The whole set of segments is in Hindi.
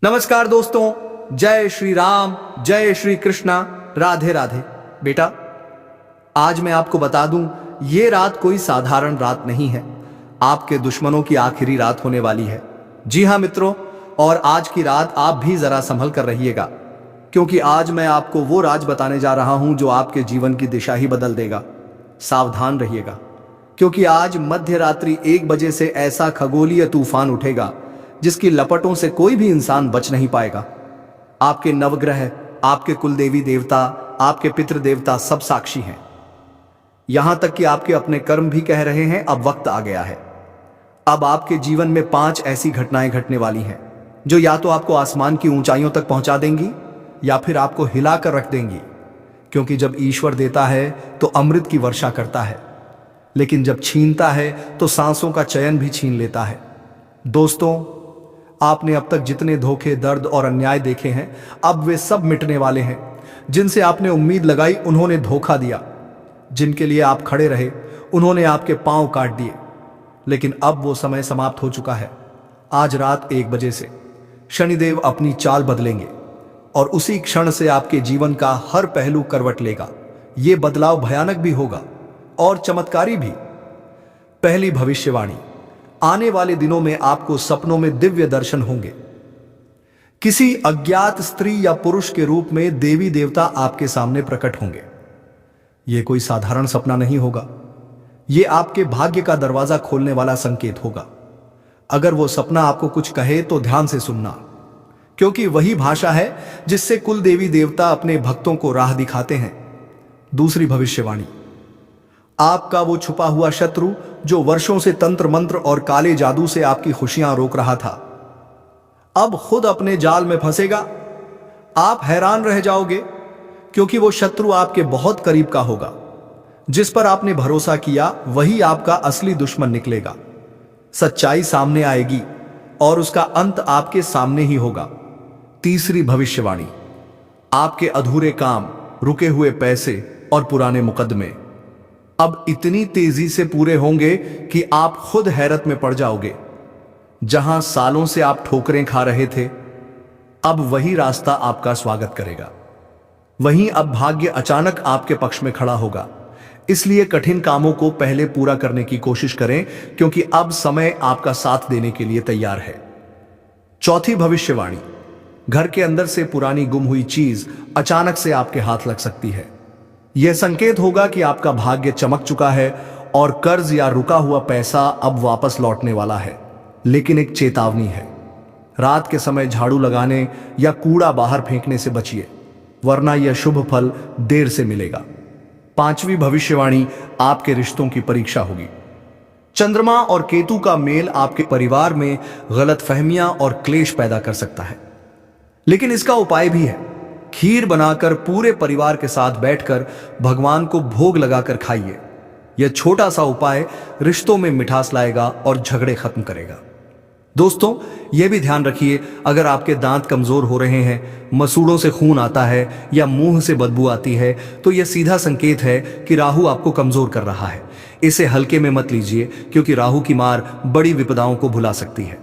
नमस्कार दोस्तों, जय श्री राम, जय श्री कृष्णा, राधे राधे। बेटा, आज मैं आपको बता दूं, ये रात कोई साधारण रात नहीं है। आपके दुश्मनों की आखिरी रात होने वाली है। जी हां मित्रों, और आज की रात आप भी जरा संभल कर रहिएगा, क्योंकि आज मैं आपको वो राज बताने जा रहा हूं जो आपके जीवन की दिशा ही बदल देगा। सावधान रहिएगा, क्योंकि आज मध्य रात्रि 1 बजे से ऐसा खगोलीय तूफान उठेगा जिसकी लपटों से कोई भी इंसान बच नहीं पाएगा। आपके नवग्रह, आपके कुलदेवी देवता, आपके पितृ देवता सब साक्षी हैं। यहां तक कि आपके अपने कर्म भी कह रहे हैं अब वक्त आ गया है। अब आपके जीवन में 5 ऐसी घटनाएं घटने वाली हैं जो या तो आपको आसमान की ऊंचाइयों तक पहुंचा देंगी या फिर आपको हिलाकर रख देंगी। क्योंकि जब ईश्वर देता है तो अमृत की वर्षा करता है, लेकिन जब छीनता है तो सांसों का चयन भी छीन लेता है। दोस्तों, आपने अब तक जितने धोखे, दर्द और अन्याय देखे हैं, अब वे सब मिटने वाले हैं। जिनसे आपने उम्मीद लगाई उन्होंने धोखा दिया, जिनके लिए आप खड़े रहे उन्होंने आपके पांव काट दिए। लेकिन अब वो समय समाप्त हो चुका है। आज रात 1 बजे से शनिदेव अपनी चाल बदलेंगे और उसी क्षण से आपके जीवन का हर पहलू करवट लेगा। ये बदलाव भयानक भी होगा और चमत्कारी भी। पहली भविष्यवाणी, आने वाले दिनों में आपको सपनों में दिव्य दर्शन होंगे। किसी अज्ञात स्त्री या पुरुष के रूप में देवी देवता आपके सामने प्रकट होंगे। यह कोई साधारण सपना नहीं होगा, यह आपके भाग्य का दरवाजा खोलने वाला संकेत होगा। अगर वो सपना आपको कुछ कहे तो ध्यान से सुनना, क्योंकि वही भाषा है जिससे कुल देवी देवता अपने भक्तों को राह दिखाते हैं। दूसरी भविष्यवाणी, आपका वो छुपा हुआ शत्रु जो वर्षों से तंत्र मंत्र और काले जादू से आपकी खुशियां रोक रहा था, अब खुद अपने जाल में फंसेगा। आप हैरान रह जाओगे, क्योंकि वो शत्रु आपके बहुत करीब का होगा। जिस पर आपने भरोसा किया वही आपका असली दुश्मन निकलेगा। सच्चाई सामने आएगी और उसका अंत आपके सामने ही होगा। तीसरी भविष्यवाणी, आपके अधूरे काम, रुके हुए पैसे और पुराने मुकदमे अब इतनी तेजी से पूरे होंगे कि आप खुद हैरत में पड़ जाओगे। जहां सालों से आप ठोकरें खा रहे थे, अब वही रास्ता आपका स्वागत करेगा। वहीं अब भाग्य अचानक आपके पक्ष में खड़ा होगा। इसलिए कठिन कामों को पहले पूरा करने की कोशिश करें, क्योंकि अब समय आपका साथ देने के लिए तैयार है। चौथी भविष्यवाणी, घर के अंदर से पुरानी गुम हुई चीज अचानक से आपके हाथ लग सकती है। यह संकेत होगा कि आपका भाग्य चमक चुका है और कर्ज या रुका हुआ पैसा अब वापस लौटने वाला है। लेकिन एक चेतावनी है, रात के समय झाड़ू लगाने या कूड़ा बाहर फेंकने से बचिए, वरना यह शुभ फल देर से मिलेगा। पांचवी भविष्यवाणी, आपके रिश्तों की परीक्षा होगी। चंद्रमा और केतु का मेल आपके परिवार में गलतफहमियां और क्लेश पैदा कर सकता है, लेकिन इसका उपाय भी है। खीर बनाकर पूरे परिवार के साथ बैठकर भगवान को भोग लगाकर खाइए। यह छोटा सा उपाय रिश्तों में मिठास लाएगा और झगड़े खत्म करेगा। दोस्तों, यह भी ध्यान रखिए, अगर आपके दांत कमजोर हो रहे हैं, मसूड़ों से खून आता है या मुंह से बदबू आती है, तो यह सीधा संकेत है कि राहु आपको कमजोर कर रहा है। इसे हल्के में मत लीजिए, क्योंकि राहु की मार बड़ी विपदाओं को भुला सकती है।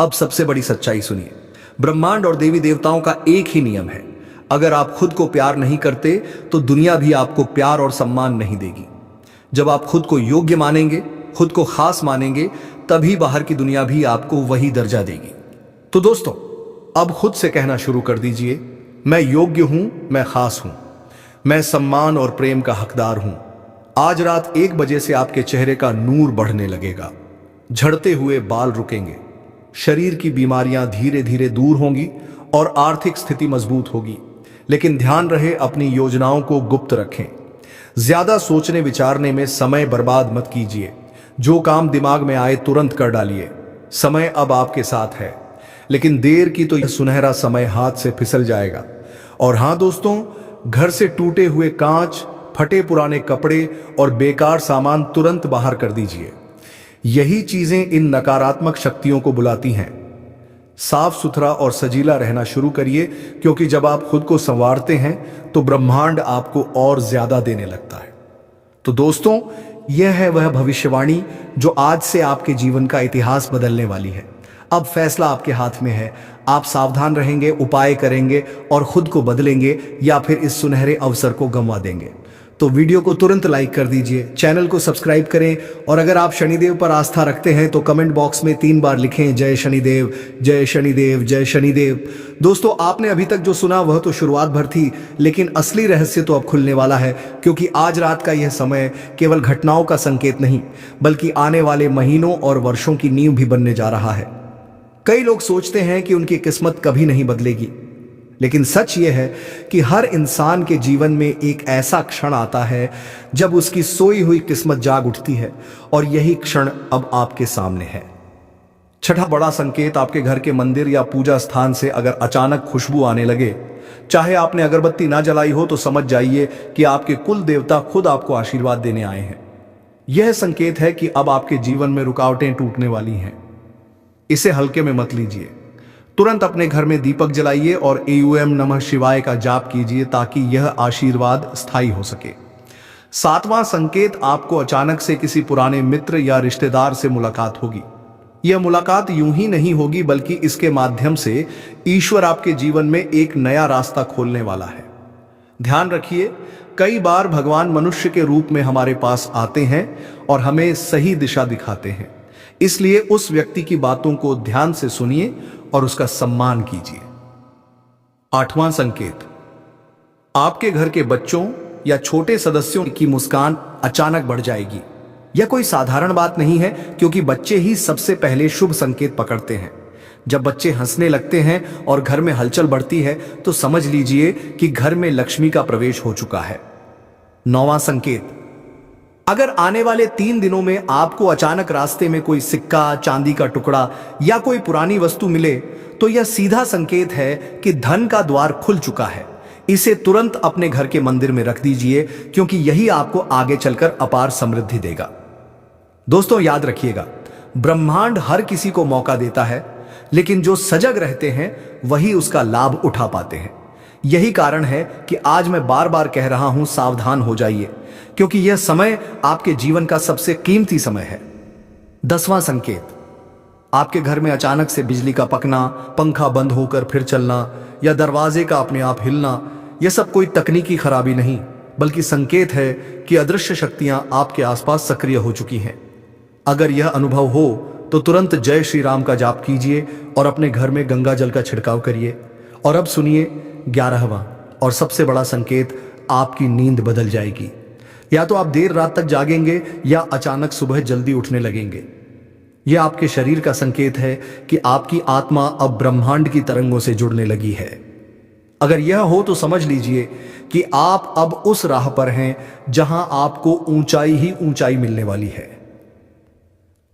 अब सबसे बड़ी सच्चाई सुनिए, ब्रह्मांड और देवी देवताओं का एक ही नियम है, अगर आप खुद को प्यार नहीं करते तो दुनिया भी आपको प्यार और सम्मान नहीं देगी। जब आप खुद को योग्य मानेंगे, खुद को खास मानेंगे, तभी बाहर की दुनिया भी आपको वही दर्जा देगी। तो दोस्तों, अब खुद से कहना शुरू कर दीजिए, मैं योग्य हूं, मैं खास हूं, मैं सम्मान और प्रेम का हकदार हूं। आज रात 1 बजे से आपके चेहरे का नूर बढ़ने लगेगा, झड़ते हुए बाल रुकेंगे, शरीर की बीमारियां धीरे धीरे दूर होंगी और आर्थिक स्थिति मजबूत होगी। लेकिन ध्यान रहे, अपनी योजनाओं को गुप्त रखें। ज्यादा सोचने विचारने में समय बर्बाद मत कीजिए। जो काम दिमाग में आए तुरंत कर डालिए। समय अब आपके साथ है, लेकिन देर की तो यह सुनहरा समय हाथ से फिसल जाएगा। और हां दोस्तों, घर से टूटे हुए कांच, फटे पुराने कपड़े और बेकार सामान तुरंत बाहर कर दीजिए। यही चीजें इन नकारात्मक शक्तियों को बुलाती हैं। साफ सुथरा और सजीला रहना शुरू करिए, क्योंकि जब आप खुद को संवारते हैं तो ब्रह्मांड आपको और ज्यादा देने लगता है। तो दोस्तों, यह है वह भविष्यवाणी जो आज से आपके जीवन का इतिहास बदलने वाली है। अब फैसला आपके हाथ में है। आप सावधान रहेंगे, उपाय करेंगे और खुद को बदलेंगे, या फिर इस सुनहरे अवसर को गंवा देंगे। तो वीडियो को तुरंत लाइक कर दीजिए, चैनल को सब्सक्राइब करें, और अगर आप शनिदेव पर आस्था रखते हैं तो कमेंट बॉक्स में 3 बार लिखें, जय शनिदेव, जय शनिदेव, जय शनिदेव। दोस्तों, आपने अभी तक जो सुना वह तो शुरुआत भर थी, लेकिन असली रहस्य तो अब खुलने वाला है, क्योंकि आज रात का यह समय केवल घटनाओं का संकेत नहीं, बल्कि आने वाले महीनों और वर्षों की नींव भी बनने जा रहा है। कई लोग सोचते हैं कि उनकी किस्मत कभी नहीं बदलेगी, लेकिन सच यह है कि हर इंसान के जीवन में एक ऐसा क्षण आता है जब उसकी सोई हुई किस्मत जाग उठती है, और यही क्षण अब आपके सामने है। छठा बड़ा संकेत, आपके घर के मंदिर या पूजा स्थान से अगर अचानक खुशबू आने लगे, चाहे आपने अगरबत्ती ना जलाई हो, तो समझ जाइए कि आपके कुल देवता खुद आपको आशीर्वाद देने आए हैं। यह संकेत है कि अब आपके जीवन में रुकावटें टूटने वाली हैं। इसे हल्के में मत लीजिए। तुरंत अपने घर में दीपक जलाइए और एओम नमः शिवाय का जाप कीजिए, ताकि यह आशीर्वाद स्थायी हो सके। सातवां संकेत, आपको अचानक से किसी पुराने मित्र या रिश्तेदार से मुलाकात होगी। यह मुलाकात यूं ही नहीं होगी, बल्कि इसके माध्यम से ईश्वर आपके जीवन में एक नया रास्ता खोलने वाला है। ध्यान रखिए, कई बार भगवान मनुष्य के रूप में हमारे पास आते हैं और हमें सही दिशा दिखाते हैं। इसलिए उस व्यक्ति की बातों को ध्यान से सुनिए और उसका सम्मान कीजिए। आठवां संकेत, आपके घर के बच्चों या छोटे सदस्यों की मुस्कान अचानक बढ़ जाएगी। यह कोई साधारण बात नहीं है, क्योंकि बच्चे ही सबसे पहले शुभ संकेत पकड़ते हैं। जब बच्चे हंसने लगते हैं और घर में हलचल बढ़ती है, तो समझ लीजिए कि घर में लक्ष्मी का प्रवेश हो चुका है। नौवां संकेत, अगर आने वाले 3 दिनों में आपको अचानक रास्ते में कोई सिक्का, चांदी का टुकड़ा या कोई पुरानी वस्तु मिले, तो यह सीधा संकेत है कि धन का द्वार खुल चुका है। इसे तुरंत अपने घर के मंदिर में रख दीजिए, क्योंकि यही आपको आगे चलकर अपार समृद्धि देगा। दोस्तों, याद रखिएगा, ब्रह्मांड हर किसी को मौका देता है, लेकिन जो सजग रहते हैं वही उसका लाभ उठा पाते हैं। यही कारण है कि आज मैं बार बार कह रहा हूं, सावधान हो जाइए, क्योंकि यह समय आपके जीवन का सबसे कीमती समय है। 10वां संकेत, आपके घर में अचानक से बिजली का पकना, पंखा बंद होकर फिर चलना, या दरवाजे का अपने आप हिलना, यह सब कोई तकनीकी खराबी नहीं, बल्कि संकेत है कि अदृश्य शक्तियां आपके आसपास सक्रिय हो चुकी हैं। अगर यह अनुभव हो तो तुरंत जय श्री राम का जाप कीजिए और अपने घर में गंगा जल का छिड़काव करिए। और अब सुनिए 11वां और सबसे बड़ा संकेत, आपकी नींद बदल जाएगी। या तो आप देर रात तक जागेंगे या अचानक सुबह जल्दी उठने लगेंगे। यह आपके शरीर का संकेत है कि आपकी आत्मा अब ब्रह्मांड की तरंगों से जुड़ने लगी है। अगर यह हो तो समझ लीजिए कि आप अब उस राह पर हैं जहां आपको ऊंचाई ही ऊंचाई मिलने वाली है।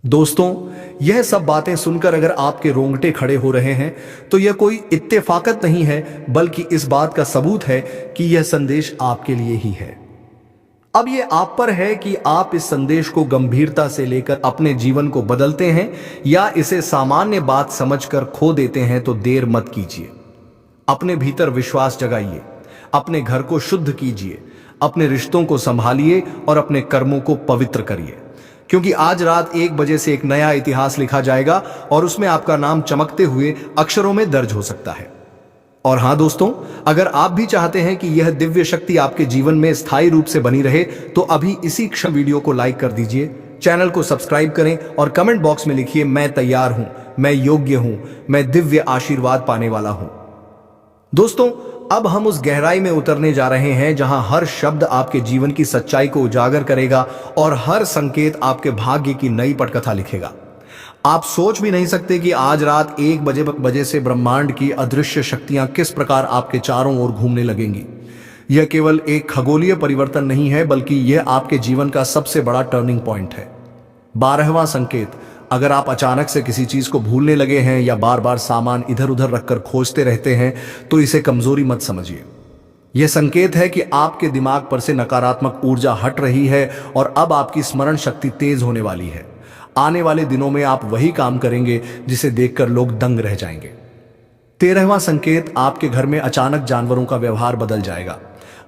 दोस्तों, यह सब बातें सुनकर अगर आपके रोंगटे खड़े हो रहे हैं, तो यह कोई इत्तेफाकत नहीं है, बल्कि इस बात का सबूत है कि यह संदेश आपके लिए ही है। अब यह आप पर है कि आप इस संदेश को गंभीरता से लेकर अपने जीवन को बदलते हैं, या इसे सामान्य बात समझकर खो देते हैं। तो देर मत कीजिए, अपने भीतर विश्वास जगाइए, अपने घर को शुद्ध कीजिए, अपने रिश्तों को संभालिए और अपने कर्मों को पवित्र करिए, क्योंकि आज रात 1 बजे से एक नया इतिहास लिखा जाएगा और उसमें आपका नाम चमकते हुए अक्षरों में दर्ज हो सकता है। और हां दोस्तों, अगर आप भी चाहते हैं कि यह दिव्य शक्ति आपके जीवन में स्थायी रूप से बनी रहे, तो अभी इसी क्षण वीडियो को लाइक कर दीजिए, चैनल को सब्सक्राइब करें और कमेंट बॉक्स में लिखिए, मैं तैयार हूं, मैं योग्य हूं, मैं दिव्य आशीर्वाद पाने वाला हूं। दोस्तों, अब हम उस गहराई में उतरने जा रहे हैं जहां हर शब्द आपके जीवन की सच्चाई को उजागर करेगा और हर संकेत आपके भाग्य की नई पटकथा लिखेगा। आप सोच भी नहीं सकते कि आज रात 1 बजे से ब्रह्मांड की अदृश्य शक्तियां किस प्रकार आपके चारों ओर घूमने लगेंगी। यह केवल एक खगोलीय परिवर्तन नहीं है, बल्कि यह आपके जीवन का सबसे बड़ा टर्निंग पॉइंट है। 12वां संकेत, अगर आप अचानक से किसी चीज को भूलने लगे हैं या बार बार सामान इधर उधर रखकर खोजते रहते हैं, तो इसे कमजोरी मत समझिए। यह संकेत है कि आपके दिमाग पर से नकारात्मक ऊर्जा हट रही है और अब आपकी स्मरण शक्ति तेज होने वाली है। आने वाले दिनों में आप वही काम करेंगे जिसे देखकर लोग दंग रह जाएंगे। 13वां संकेत, आपके घर में अचानक जानवरों का व्यवहार बदल जाएगा।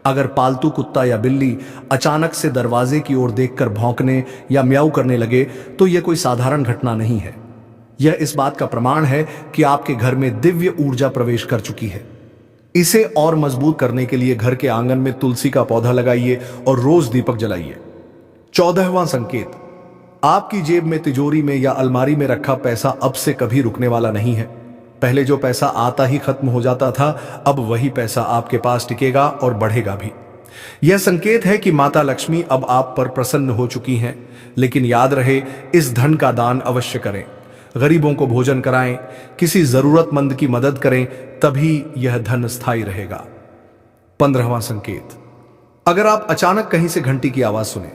अगर पालतू कुत्ता या बिल्ली अचानक से दरवाजे की ओर देखकर भौंकने या म्याऊ करने लगे, तो यह कोई साधारण घटना नहीं है। यह इस बात का प्रमाण है कि आपके घर में दिव्य ऊर्जा प्रवेश कर चुकी है। इसे और मजबूत करने के लिए घर के आंगन में तुलसी का पौधा लगाइए और रोज दीपक जलाइए। 14वां संकेत, आपकी जेब में, तिजोरी में या अलमारी में रखा पैसा अब से कभी रुकने वाला नहीं है। पहले जो पैसा आता ही खत्म हो जाता था, अब वही पैसा आपके पास टिकेगा और बढ़ेगा भी। यह संकेत है कि माता लक्ष्मी अब आप पर प्रसन्न हो चुकी हैं। लेकिन याद रहे, इस धन का दान अवश्य करें, गरीबों को भोजन कराएं, किसी जरूरतमंद की मदद करें, तभी यह धन स्थायी रहेगा। 15वां संकेत, अगर आप अचानक कहीं से घंटी की आवाज सुने,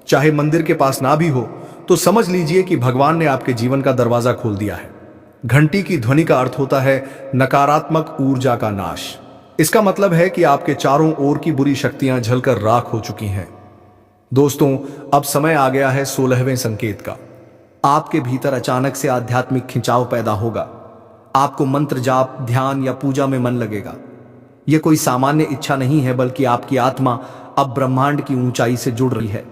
चाहे मंदिर के पास ना भी हो, तो समझ लीजिए कि भगवान ने आपके जीवन का दरवाजा खोल दिया है। घंटी की ध्वनि का अर्थ होता है नकारात्मक ऊर्जा का नाश। इसका मतलब है कि आपके चारों ओर की बुरी शक्तियां जलकर राख हो चुकी हैं। दोस्तों, अब समय आ गया है 16वें संकेत का। आपके भीतर अचानक से आध्यात्मिक खिंचाव पैदा होगा। आपको मंत्र जाप, ध्यान या पूजा में मन लगेगा। यह कोई सामान्य इच्छा नहीं है, बल्कि आपकी आत्मा अब ब्रह्मांड की ऊंचाई से जुड़ रही है।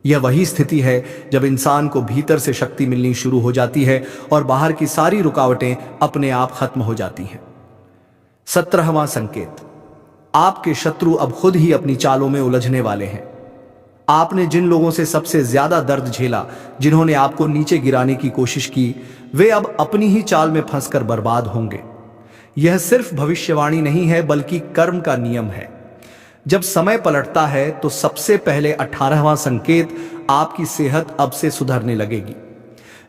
यह वही स्थिति है जब इंसान को भीतर से शक्ति मिलनी शुरू हो जाती है और बाहर की सारी रुकावटें अपने आप खत्म हो जाती हैं। 17वां संकेत, आपके शत्रु अब खुद ही अपनी चालों में उलझने वाले हैं। आपने जिन लोगों से सबसे ज्यादा दर्द झेला, जिन्होंने आपको नीचे गिराने की कोशिश की, वे अब अपनी ही चाल में फंसकर बर्बाद होंगे। यह सिर्फ भविष्यवाणी नहीं है, बल्कि कर्म का नियम है। जब समय पलटता है तो सबसे पहले 18वां संकेत, आपकी सेहत अब से सुधरने लगेगी।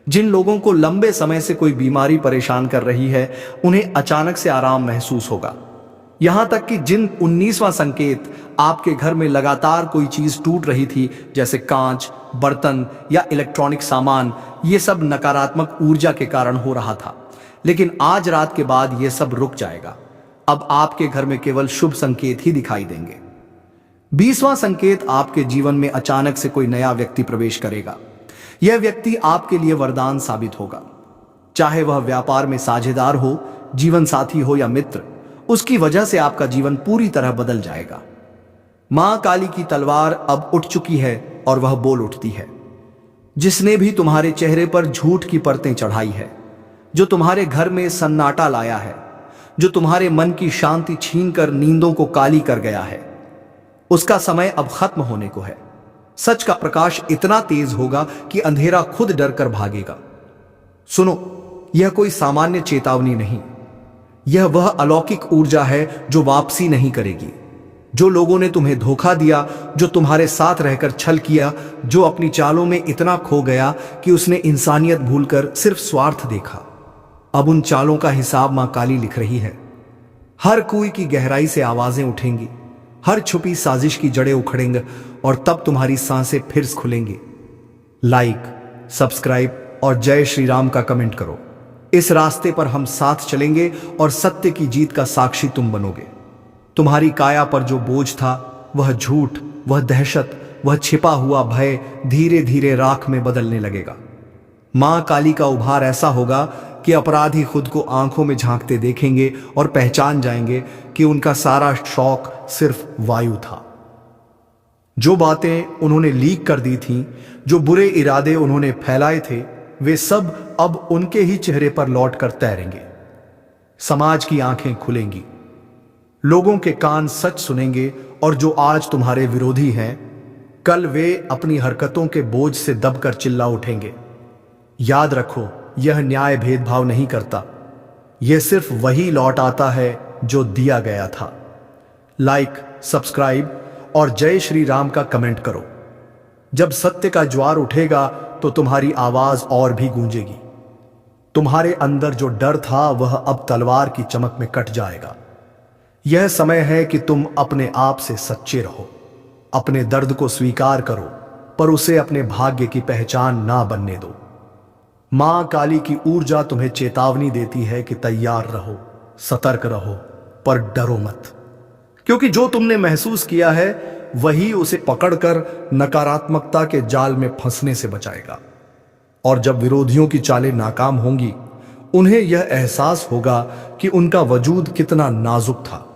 जिन लोगों को लंबे समय से कोई बीमारी परेशान कर रही है, उन्हें अचानक से आराम महसूस होगा। यहां तक कि जिन 19वां संकेत, आपके घर में लगातार कोई चीज टूट रही थी, जैसे कांच, बर्तन या इलेक्ट्रॉनिक सामान, ये सब नकारात्मक ऊर्जा के कारण हो रहा था। लेकिन आज रात के बाद यह सब रुक जाएगा। अब आपके घर में केवल शुभ संकेत ही दिखाई देंगे। 20वां संकेत, आपके जीवन में अचानक से कोई नया व्यक्ति प्रवेश करेगा। यह व्यक्ति आपके लिए वरदान साबित होगा। चाहे वह व्यापार में साझेदार हो, जीवन साथी हो या मित्र, उसकी वजह से आपका जीवन पूरी तरह बदल जाएगा। मां काली की तलवार अब उठ चुकी है और वह बोल उठती है। जिसने भी तुम्हारे चेहरे पर झूठ की परतें चढ़ाई है, जो तुम्हारे घर में सन्नाटा लाया है, जो तुम्हारे मन की शांति छीनकर नींदों को काली कर गया है, उसका समय अब खत्म होने को है। सच का प्रकाश इतना तेज होगा कि अंधेरा खुद डर कर भागेगा। सुनो, यह कोई सामान्य चेतावनी नहीं, यह वह अलौकिक ऊर्जा है जो वापसी नहीं करेगी। जो लोगों ने तुम्हें धोखा दिया, जो तुम्हारे साथ रहकर छल किया, जो अपनी चालों में इतना खो गया कि उसने इंसानियत भूलकर सिर्फ स्वार्थ देखा, अब उन चालों का हिसाब मां काली लिख रही है। हर कुएं की गहराई से आवाजें उठेंगी, हर छुपी साजिश की जड़ें उखड़ेंगी और तब तुम्हारी सांसें फिर खुलेंगी। लाइक, सब्सक्राइब और जय श्री राम का कमेंट करो। इस रास्ते पर हम साथ चलेंगे और सत्य की जीत का साक्षी तुम बनोगे। तुम्हारी काया पर जो बोझ था, वह झूठ, वह दहशत, वह छिपा हुआ भय धीरे धीरे राख में बदलने लगेगा। मां काली का उभार ऐसा होगा कि अपराधी खुद को आंखों में झांकते देखेंगे और पहचान जाएंगे कि उनका सारा शौक सिर्फ वायु था। जो बातें उन्होंने लीक कर दी थीं, जो बुरे इरादे उन्होंने फैलाए थे, वे सब अब उनके ही चेहरे पर लौट कर तैरेंगे। समाज की आंखें खुलेंगी, लोगों के कान सच सुनेंगे और जो आज तुम्हारे विरोधी हैं, कल वे अपनी हरकतों के बोझ से दबकर चिल्ला उठेंगे। याद रखो, यह न्याय भेदभाव नहीं करता, यह सिर्फ वही लौट आता है जो दिया गया था। लाइक, सब्सक्राइब और जय श्री राम का कमेंट करो। जब सत्य का ज्वार उठेगा तो तुम्हारी आवाज और भी गूंजेगी। तुम्हारे अंदर जो डर था, वह अब तलवार की चमक में कट जाएगा। यह समय है कि तुम अपने आप से सच्चे रहो। अपने दर्द को स्वीकार करो, पर उसे अपने भाग्य की पहचान ना बनने दो। मां काली की ऊर्जा तुम्हें चेतावनी देती है कि तैयार रहो, सतर्क रहो, पर डरो मत, क्योंकि जो तुमने महसूस किया है वही उसे पकड़कर नकारात्मकता के जाल में फंसने से बचाएगा। और जब विरोधियों की चालें नाकाम होंगी, उन्हें यह एहसास होगा कि उनका वजूद कितना नाजुक था।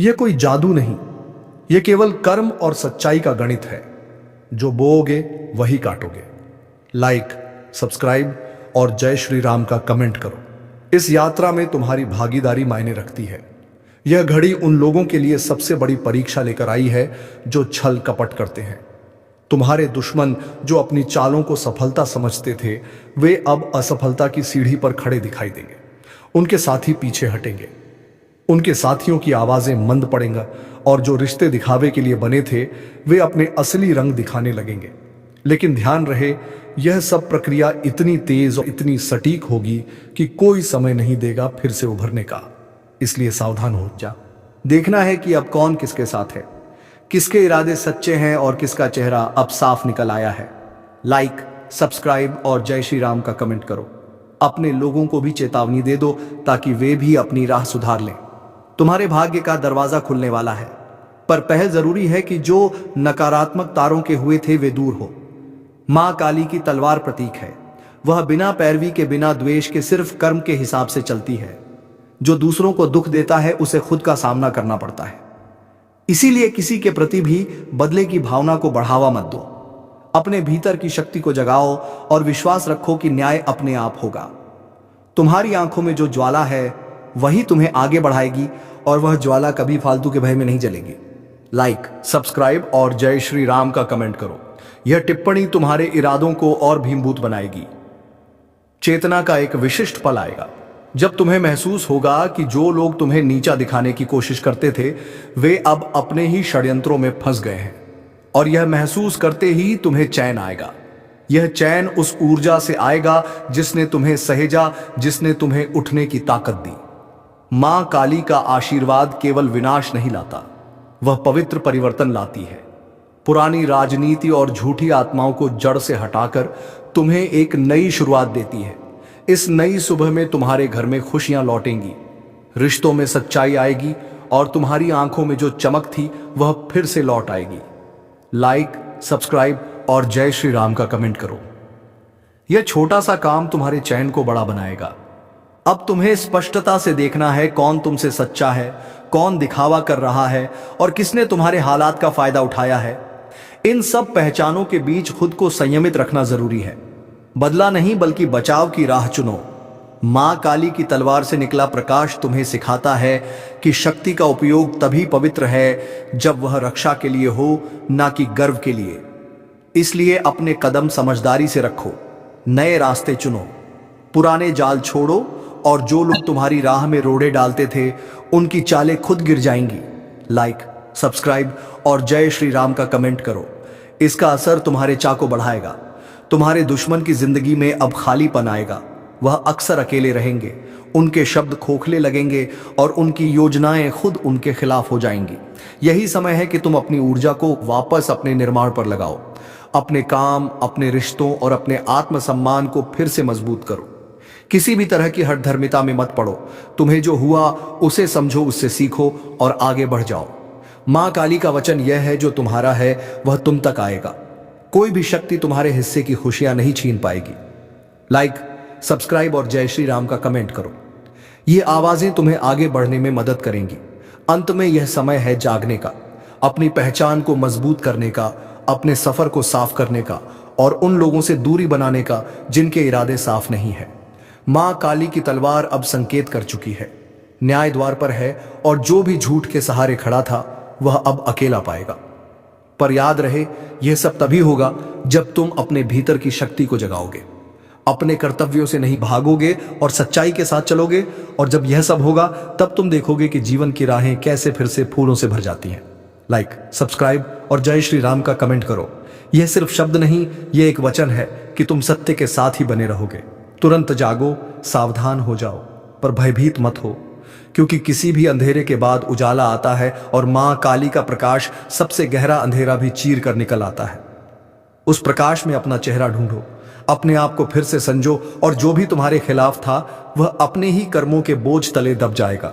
यह कोई जादू नहीं, यह केवल कर्म और सच्चाई का गणित है। जो बोओगे वही काटोगे। लाइक, सब्सक्राइब और जय श्री राम का कमेंट करो। इस यात्रा में तुम्हारी भागीदारी मायने रखती है। यह घड़ी उन लोगों के लिए सबसे बड़ी परीक्षा लेकर आई है जो छल कपट करते हैं। तुम्हारे दुश्मन जो अपनी चालों को सफलता समझते थे, वे अब असफलता की सीढ़ी पर खड़े दिखाई देंगे। उनके साथी पीछे हटेंगे, उनके साथियों की आवाजें मंद पड़ेंगी और जो रिश्ते दिखावे के लिए बने थे वे अपने असली रंग दिखाने लगेंगे। लेकिन ध्यान रहे, यह सब प्रक्रिया इतनी तेज और इतनी सटीक होगी कि कोई समय नहीं देगा फिर से उभरने का। इसलिए सावधान हो जा। देखना है कि अब कौन किसके साथ है, किसके इरादे सच्चे हैं और किसका चेहरा अब साफ निकल आया है। लाइक, सब्सक्राइब और जय श्री राम का कमेंट करो। अपने लोगों को भी चेतावनी दे दो ताकि वे भी अपनी राह सुधार लें। तुम्हारे भाग्य का दरवाजा खुलने वाला है, पर पहल जरूरी है कि जो नकारात्मक तारों के हुए थे वे दूर हो। मां काली की तलवार प्रतीक है। वह बिना पैरवी के, बिना द्वेष के, सिर्फ कर्म के हिसाब से चलती है। जो दूसरों को दुख देता है उसे खुद का सामना करना पड़ता है। इसीलिए किसी के प्रति भी बदले की भावना को बढ़ावा मत दो। अपने भीतर की शक्ति को जगाओ और विश्वास रखो कि न्याय अपने आप होगा। तुम्हारी आंखों में जो ज्वाला है वही तुम्हें आगे बढ़ाएगी और वह ज्वाला कभी फालतू के भय में नहीं जलेगी। लाइक, सब्सक्राइब और जय श्री राम का कमेंट करो। यह टिप्पणी तुम्हारे इरादों को और भीमभूत बनाएगी। चेतना का एक विशिष्ट पल आएगा जब तुम्हें महसूस होगा कि जो लोग तुम्हें नीचा दिखाने की कोशिश करते थे वे अब अपने ही षड्यंत्रों में फंस गए हैं। और यह महसूस करते ही तुम्हें चैन आएगा। यह चैन उस ऊर्जा से आएगा जिसने तुम्हें सहेजा, जिसने तुम्हें उठने की ताकत दी। मां काली का आशीर्वाद केवल विनाश नहीं लाता, वह पवित्र परिवर्तन लाती है। पुरानी राजनीति और झूठी आत्माओं को जड़ से हटाकर तुम्हें एक नई शुरुआत देती है। इस नई सुबह में तुम्हारे घर में खुशियां लौटेंगी, रिश्तों में सच्चाई आएगी और तुम्हारी आंखों में जो चमक थी वह फिर से लौट आएगी। लाइक, सब्सक्राइब और जय श्री राम का कमेंट करो। यह छोटा सा काम तुम्हारे चैन को बड़ा बनाएगा। अब तुम्हें स्पष्टता से देखना है कौन तुमसे सच्चा है, कौन दिखावा कर रहा है और किसने तुम्हारे हालात का फायदा उठाया है। इन सब पहचानों के बीच खुद को संयमित रखना जरूरी है। बदला नहीं बल्कि बचाव की राह चुनो। मां काली की तलवार से निकला प्रकाश तुम्हें सिखाता है कि शक्ति का उपयोग तभी पवित्र है जब वह रक्षा के लिए हो, ना कि गर्व के लिए। इसलिए अपने कदम समझदारी से रखो, नए रास्ते चुनो, पुराने जाल छोड़ो और जो लोग तुम्हारी राह में रोड़े डालते थे उनकी चालें खुद गिर जाएंगी। लाइक, सब्सक्राइब और जय श्री राम का कमेंट करो। इसका असर तुम्हारे चाह को बढ़ाएगा। तुम्हारे दुश्मन की जिंदगी में अब खालीपन आएगा। वह अक्सर अकेले रहेंगे, उनके शब्द खोखले लगेंगे और उनकी योजनाएं खुद उनके खिलाफ हो जाएंगी। यही समय है कि तुम अपनी ऊर्जा को वापस अपने निर्माण पर लगाओ। अपने काम, अपने रिश्तों और अपने आत्मसम्मान को फिर से मजबूत करो। किसी भी तरह की हठधर्मिता में मत पड़ो। तुम्हें जो हुआ उसे समझो, उससे सीखो और आगे बढ़ जाओ। मां काली का वचन यह है, जो तुम्हारा है वह तुम तक आएगा। कोई भी शक्ति तुम्हारे हिस्से की खुशियां नहीं छीन पाएगी। लाइक, सब्सक्राइब और जय श्री राम का कमेंट करो। ये आवाजें तुम्हें आगे बढ़ने में मदद करेंगी। अंत में यह समय है जागने का, अपनी पहचान को मजबूत करने का, अपने सफर को साफ करने का और उन लोगों से दूरी बनाने का जिनके इरादे साफ नहीं है। मां काली की तलवार अब संकेत कर चुकी है, न्याय द्वार पर है और जो भी झूठ के सहारे खड़ा था वह अब अकेला पाएगा। पर याद रहे, यह सब तभी होगा जब तुम अपने भीतर की शक्ति को जगाओगे, अपने कर्तव्यों से नहीं भागोगे और सच्चाई के साथ चलोगे। और जब यह सब होगा तब तुम देखोगे कि जीवन की राहें कैसे फिर से फूलों से भर जाती हैं। लाइक, सब्सक्राइब और जय श्री राम का कमेंट करो। यह सिर्फ शब्द नहीं, यह एक वचन है कि तुम सत्य के साथ ही बने रहोगे। तुरंत जागो, सावधान हो जाओ, पर भयभीत मत हो, क्योंकि किसी भी अंधेरे के बाद उजाला आता है और मां काली का प्रकाश सबसे गहरा अंधेरा भी चीर कर निकल आता है। उस प्रकाश में अपना चेहरा ढूंढो, अपने आप को फिर से संजो और जो भी तुम्हारे खिलाफ था वह अपने ही कर्मों के बोझ तले दब जाएगा।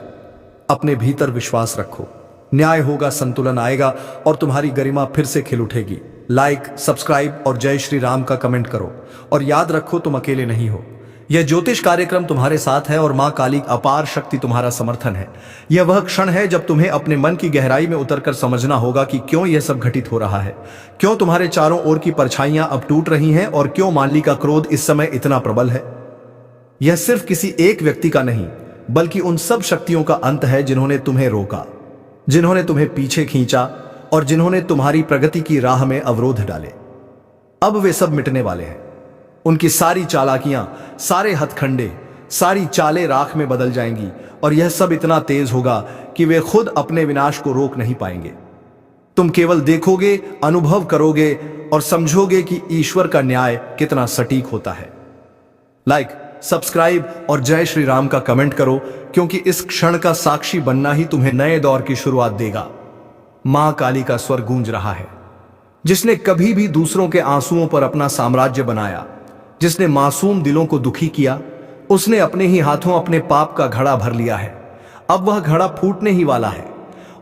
अपने भीतर विश्वास रखो, न्याय होगा, संतुलन आएगा और तुम्हारी गरिमा फिर से खिल उठेगी। लाइक, सब्सक्राइब और जय श्री राम का कमेंट करो और याद रखो, तुम अकेले नहीं हो। यह ज्योतिष कार्यक्रम तुम्हारे साथ है और मां काली अपार शक्ति तुम्हारा समर्थन है। यह वह क्षण है जब तुम्हें अपने मन की गहराई में उतरकर समझना होगा कि क्यों यह सब घटित हो रहा है, क्यों तुम्हारे चारों ओर की परछाइयां अब टूट रही हैं और क्यों माली का क्रोध इस समय इतना प्रबल है। यह सिर्फ किसी एक व्यक्ति का नहीं, बल्कि उन सब शक्तियों का अंत है जिन्होंने तुम्हें रोका, जिन्होंने तुम्हें पीछे खींचा और जिन्होंने तुम्हारी प्रगति की राह में अवरोध डाले। अब वे सब मिटने वाले हैं। उनकी सारी चालाकियां, सारे हथखंडे, सारी चालें राख में बदल जाएंगी और यह सब इतना तेज होगा कि वे खुद अपने विनाश को रोक नहीं पाएंगे। तुम केवल देखोगे, अनुभव करोगे और समझोगे कि ईश्वर का न्याय कितना सटीक होता है। लाइक, सब्सक्राइब और जय श्री राम का कमेंट करो, क्योंकि इस क्षण का साक्षी बनना ही तुम्हें नए दौर की शुरुआत देगा। मां काली का स्वर गूंज रहा है, जिसने कभी भी दूसरों के आंसुओं पर अपना साम्राज्य बनाया, जिसने मासूम दिलों को दुखी किया, उसने अपने ही हाथों अपने पाप का घड़ा भर लिया है। अब वह घड़ा फूटने ही वाला है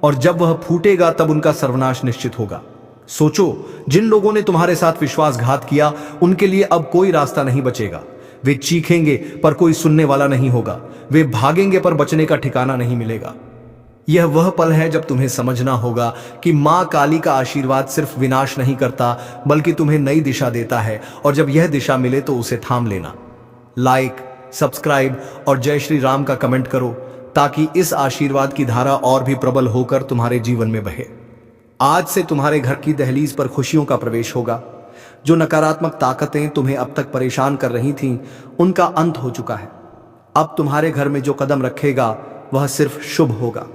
और जब वह फूटेगा तब उनका सर्वनाश निश्चित होगा। सोचो, जिन लोगों ने तुम्हारे साथ विश्वासघात किया, उनके लिए अब कोई रास्ता नहीं बचेगा। वे चीखेंगे पर कोई सुनने वाला नहीं होगा, वे भागेंगे पर बचने का ठिकाना नहीं मिलेगा। यह वह पल है जब तुम्हें समझना होगा कि मां काली का आशीर्वाद सिर्फ विनाश नहीं करता, बल्कि तुम्हें नई दिशा देता है, और जब यह दिशा मिले तो उसे थाम लेना। लाइक, सब्सक्राइब और जय श्री राम का कमेंट करो, ताकि इस आशीर्वाद की धारा और भी प्रबल होकर तुम्हारे जीवन में बहे। आज से तुम्हारे घर की दहलीज पर खुशियों का प्रवेश होगा। जो नकारात्मक ताकतें तुम्हें अब तक परेशान कर रही थीं, उनका अंत हो चुका है। अब तुम्हारे घर में जो कदम रखेगा वह सिर्फ शुभ होगा।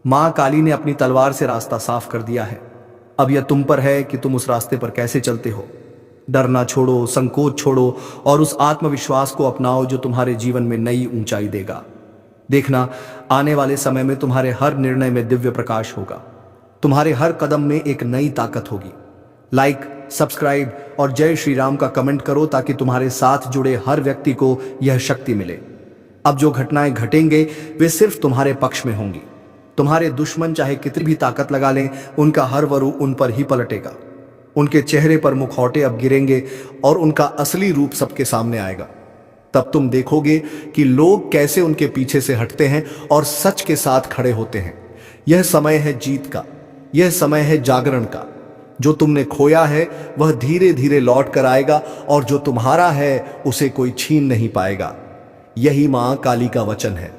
मां काली ने अपनी तलवार से रास्ता साफ कर दिया है। अब यह तुम पर है कि तुम उस रास्ते पर कैसे चलते हो। डरना छोड़ो, संकोच छोड़ो और उस आत्मविश्वास को अपनाओ जो तुम्हारे जीवन में नई ऊंचाई देगा। देखना, आने वाले समय में तुम्हारे हर निर्णय में दिव्य प्रकाश होगा। तुम्हारे हर कदम में एक नई ताकत होगी। लाइक, सब्सक्राइब और जय श्री राम का कमेंट करो, ताकि तुम्हारे साथ जुड़े हर व्यक्ति को यह शक्ति मिले। अब जो घटनाएं घटेंगे वे सिर्फ तुम्हारे पक्ष में होंगी। तुम्हारे दुश्मन चाहे कितनी भी ताकत लगा लें, उनका हर वरु उन पर ही पलटेगा। उनके चेहरे पर मुखौटे अब गिरेंगे और उनका असली रूप सबके सामने आएगा। तब तुम देखोगे कि लोग कैसे उनके पीछे से हटते हैं और सच के साथ खड़े होते हैं। यह समय है जीत का, यह समय है जागरण का। जो तुमने खोया है वह धीरे धीरे लौट कर आएगा, और जो तुम्हारा है उसे कोई छीन नहीं पाएगा। यही मां काली का वचन है।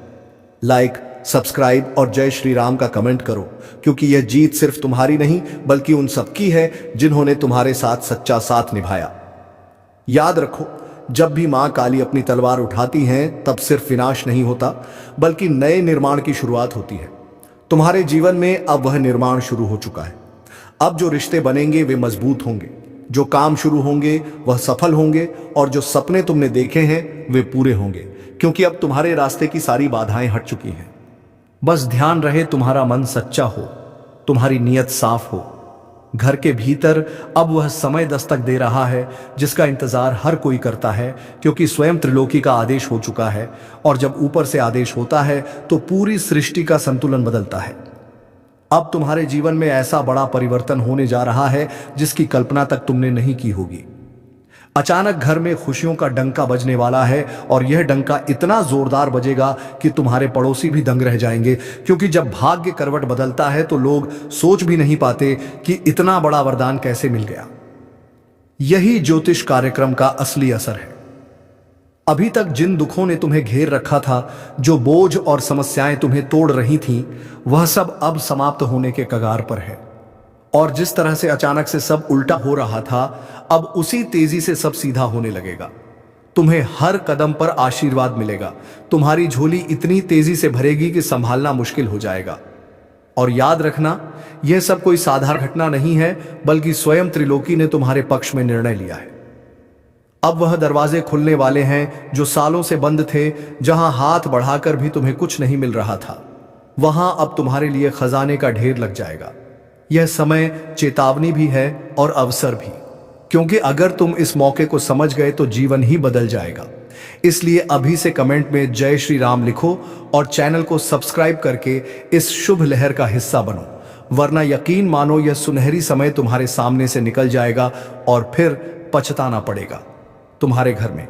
लाइक, सब्सक्राइब और जय श्री राम का कमेंट करो, क्योंकि यह जीत सिर्फ तुम्हारी नहीं, बल्कि उन सबकी है जिन्होंने तुम्हारे साथ सच्चा साथ निभाया। याद रखो, जब भी मां काली अपनी तलवार उठाती हैं, तब सिर्फ विनाश नहीं होता, बल्कि नए निर्माण की शुरुआत होती है। तुम्हारे जीवन में अब वह निर्माण शुरू हो चुका है। अब जो रिश्ते बनेंगे वे मजबूत होंगे, जो काम शुरू होंगे वह सफल होंगे, और जो सपने तुमने देखे हैं वे पूरे होंगे, क्योंकि अब तुम्हारे रास्ते की सारी बाधाएं हट चुकी हैं। बस ध्यान रहे, तुम्हारा मन सच्चा हो, तुम्हारी नीयत साफ हो। घर के भीतर अब वह समय दस्तक दे रहा है जिसका इंतजार हर कोई करता है, क्योंकि स्वयं त्रिलोकी का आदेश हो चुका है, और जब ऊपर से आदेश होता है तो पूरी सृष्टि का संतुलन बदलता है। अब तुम्हारे जीवन में ऐसा बड़ा परिवर्तन होने जा रहा है जिसकी कल्पना तक तुमने नहीं की होगी। अचानक घर में खुशियों का डंका बजने वाला है, और यह डंका इतना जोरदार बजेगा कि तुम्हारे पड़ोसी भी दंग रह जाएंगे, क्योंकि जब भाग्य करवट बदलता है तो लोग सोच भी नहीं पाते कि इतना बड़ा वरदान कैसे मिल गया। यही ज्योतिष कार्यक्रम का असली असर है। अभी तक जिन दुखों ने तुम्हें घेर रखा था, जो बोझ और समस्याएं तुम्हें तोड़ रही थीं, वह सब अब समाप्त होने के कगार पर है। और जिस तरह से अचानक से सब उल्टा हो रहा था, अब उसी तेजी से सब सीधा होने लगेगा। तुम्हें हर कदम पर आशीर्वाद मिलेगा। तुम्हारी झोली इतनी तेजी से भरेगी कि संभालना मुश्किल हो जाएगा। और याद रखना, यह सब कोई साधारण घटना नहीं है, बल्कि स्वयं त्रिलोकी ने तुम्हारे पक्ष में निर्णय लिया है। अब वह दरवाजे खुलने वाले हैं जो सालों से बंद थे। जहां हाथ बढ़ाकर भी तुम्हें कुछ नहीं मिल रहा था, वहां अब तुम्हारे लिए खजाने का ढेर लग जाएगा। यह समय चेतावनी भी है और अवसर भी, क्योंकि अगर तुम इस मौके को समझ गए तो जीवन ही बदल जाएगा। इसलिए अभी से कमेंट में जय श्री राम लिखो और चैनल को सब्सक्राइब करके इस शुभ लहर का हिस्सा बनो, वरना यकीन मानो यह सुनहरी समय तुम्हारे सामने से निकल जाएगा और फिर पछताना पड़ेगा तुम्हारे घर में।